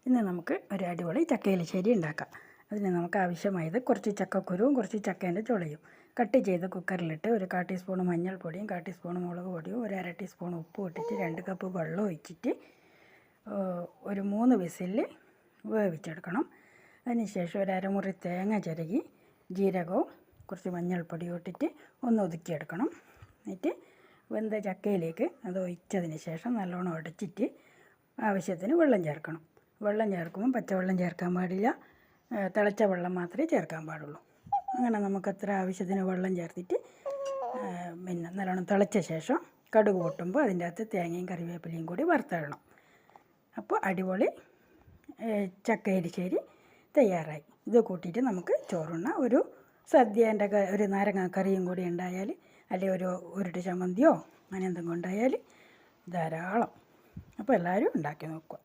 ഇന്ന് നമുക്ക് ഒരു അടിപൊളി ചക്കയെലിശ്ശേരി ഉണ്ടാക്കാം. അതിന് നമുക്ക് ആവശ്യമായത് കുറച്ച് ചക്കക്കുരുവും കുറച്ച് ചക്കേൻ്റെ ചുളയും കട്ട് ചെയ്ത് കുക്കറിലിട്ട് ഒരു 1/4 ടീസ്പൂൺ മഞ്ഞൾപ്പൊടിയും 1/4 ടീസ്പൂൺ മുളക് പൊടിയും ഒരു 1/2 ടീസ്പൂൺ ഉപ്പ് ഇട്ടിട്ട് 2 കപ്പ് വെള്ളം ഒഴിച്ചിട്ട് ഒരു 3 വിസിലിൽ വേവിച്ചെടുക്കണം. അതിനുശേഷം ഒരു അരമുറി തേങ്ങ ചിരകി ജീരകവും കുറച്ച് മഞ്ഞൾപ്പൊടിയും ഇട്ടിട്ട് ഒന്ന് ഒതുക്കിയെടുക്കണം. എന്നിട്ട് വെന്ത ചക്കയിലേക്ക് അത് ഒഴിച്ചതിന് ശേഷം നല്ലോണം ഉടച്ചിട്ട് ആവശ്യത്തിന് വെള്ളം ചേർക്കണം. വെള്ളം ചേർക്കുമ്പോൾ പച്ചവെള്ളം ചേർക്കാൻ പാടില്ല, തിളച്ച വെള്ളം മാത്രമേ ചേർക്കാൻ പാടുള്ളൂ. അങ്ങനെ നമുക്ക് എത്ര ആവശ്യത്തിന് വെള്ളം ചേർത്തിട്ട് പിന്നെ നല്ലോണം തിളച്ച ശേഷം കടുക് പൊട്ടുമ്പോൾ അതിൻ്റെ അകത്ത് തേങ്ങയും കറിവേപ്പിലയും കൂടി വറുത്തിടണം. അപ്പോൾ അടിപൊളി ചക്കയെലിശ്ശേരി തയ്യാറായി. ഇത് കൂട്ടിയിട്ട് നമുക്ക് ചോറുണ്ണ. ഒരു സദ്യേൻ്റെ ഒരു നാരങ്ങ കറിയും കൂടി ഉണ്ടായാൽ, അല്ലെങ്കിൽ ഒരു ഉരുട്ട് ചമ്മന്തിയോ അങ്ങനെ എന്തെങ്കിലും ഉണ്ടായാൽ ധാരാളം. അപ്പോൾ എല്ലാവരും ഉണ്ടാക്കി നോക്കുക.